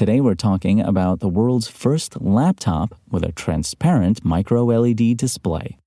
Today we're talking about the world's first laptop with a transparent micro-LED display.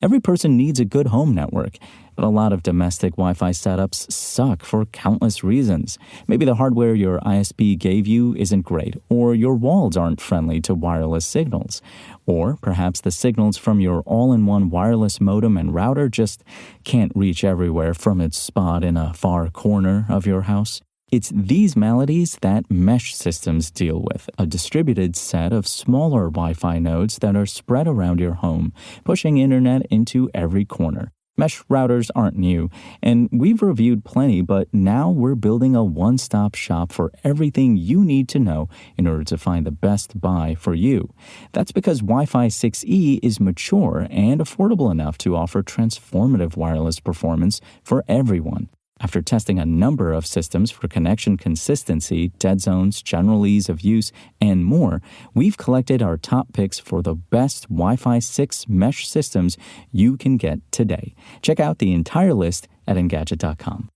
Every person needs a good home network, but a lot of domestic Wi-Fi setups suck for countless reasons. Maybe the hardware your ISP gave you isn't great, or your walls aren't friendly to wireless signals. Or perhaps the signals from your all-in-one wireless modem and router just can't reach everywhere from its spot in a far corner of your house. It's these maladies that mesh systems deal with, a distributed set of smaller Wi-Fi nodes that are spread around your home, pushing internet into every corner. Mesh routers aren't new, and we've reviewed plenty, but now we're building a one-stop shop for everything you need to know in order to find the best buy for you. That's because Wi-Fi 6E is mature and affordable enough to offer transformative wireless performance for everyone. After testing a number of systems for connection consistency, dead zones, general ease of use, and more, we've collected our top picks for the best Wi-Fi 6 mesh systems you can get today. Check out the entire list at Engadget.com.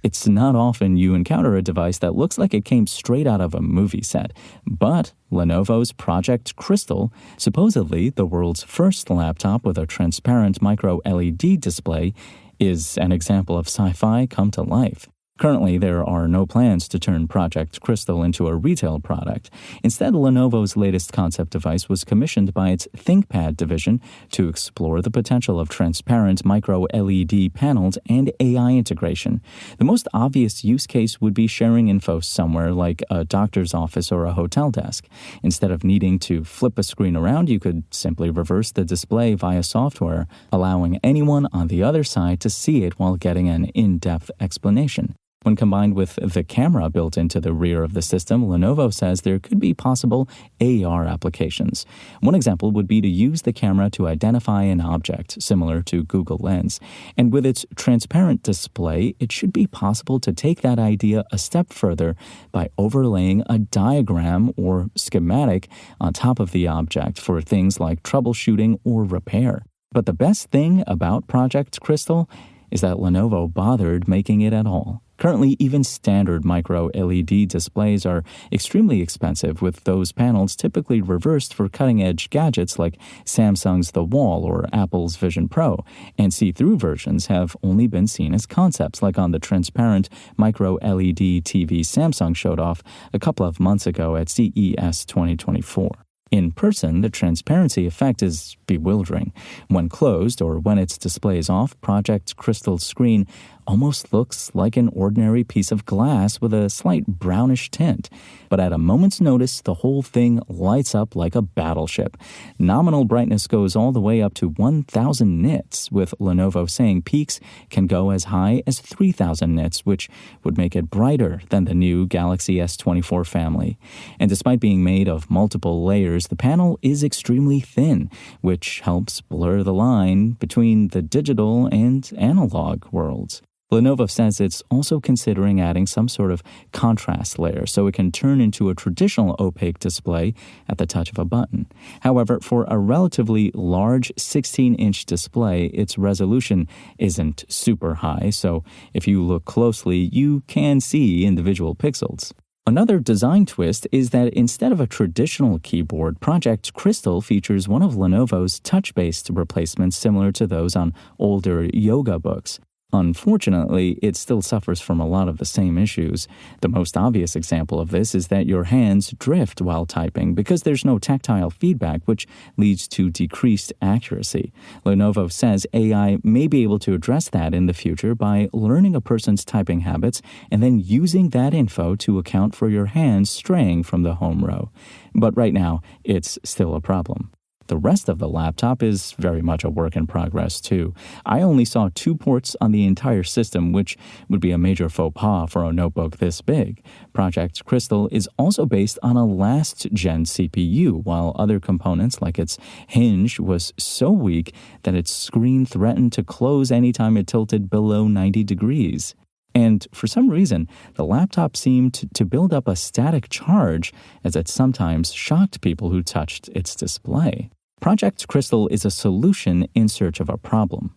It's not often you encounter a device that looks like it came straight out of a movie set, but Lenovo's Project Crystal, supposedly the world's first laptop with a transparent micro-LED display, is an example of sci-fi come to life. Currently, there are no plans to turn Project Crystal into a retail product. Instead, Lenovo's latest concept device was commissioned by its ThinkPad division to explore the potential of transparent micro-LED panels and AI integration. The most obvious use case would be sharing info somewhere like a doctor's office or a hotel desk. Instead of needing to flip a screen around, you could simply reverse the display via software, allowing anyone on the other side to see it while getting an in-depth explanation. When combined with the camera built into the rear of the system, Lenovo says there could be possible AR applications. One example would be to use the camera to identify an object, similar to Google Lens. And with its transparent display, it should be possible to take that idea a step further by overlaying a diagram or schematic on top of the object for things like troubleshooting or repair. But the best thing about Project Crystal is that Lenovo bothered making it at all. Currently, even standard micro-LED displays are extremely expensive, with those panels typically reversed for cutting-edge gadgets like Samsung's The Wall or Apple's Vision Pro, and see-through versions have only been seen as concepts, like on the transparent micro-LED TV Samsung showed off a couple of months ago at CES 2024. In person, the transparency effect is bewildering. When closed or when its display is off, Project Crystal's screen almost looks like an ordinary piece of glass with a slight brownish tint. But at a moment's notice, the whole thing lights up like a battleship. Nominal brightness goes all the way up to 1,000 nits, with Lenovo saying peaks can go as high as 3,000 nits, which would make it brighter than the new Galaxy S24 family. And despite being made of multiple layers, the panel is extremely thin, which helps blur the line between the digital and analog worlds. Lenovo says it's also considering adding some sort of contrast layer so it can turn into a traditional opaque display at the touch of a button. However, for a relatively large 16-inch display, its resolution isn't super high, so if you look closely, you can see individual pixels. Another design twist is that instead of a traditional keyboard, Project Crystal features one of Lenovo's touch-based replacements similar to those on older yoga books. Unfortunately, it still suffers from a lot of the same issues. The most obvious example of this is that your hands drift while typing because there's no tactile feedback, which leads to decreased accuracy. Lenovo says AI may be able to address that in the future by learning a person's typing habits and then using that info to account for your hands straying from the home row. But right now, it's still a problem. The rest of the laptop is very much a work in progress, too. I only saw 2 ports on the entire system, which would be a major faux pas for a notebook this big. Project Crystal is also based on a last-gen CPU, while other components, like its hinge, was so weak that its screen threatened to close anytime it tilted below 90 degrees. And for some reason, the laptop seemed to build up a static charge, as it sometimes shocked people who touched its display. Project Crystal is a solution in search of a problem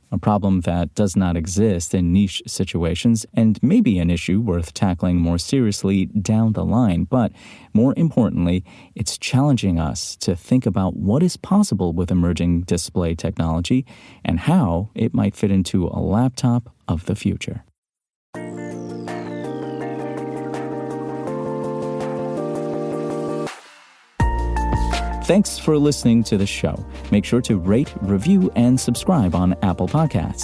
that does not exist in niche situations and may be an issue worth tackling more seriously down the line. But more importantly, it's challenging us to think about what is possible with emerging display technology and how it might fit into a laptop of the future. Thanks for listening to the show. Make sure to rate, review, and subscribe on Apple Podcasts.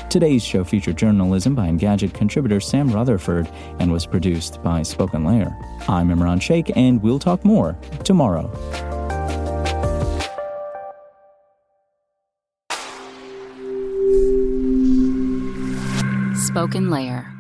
Today's show featured journalism by Engadget contributor Sam Rutherford and was produced by Spoken Layer. I'm Imran Sheikh, and we'll talk more tomorrow. Spoken Layer.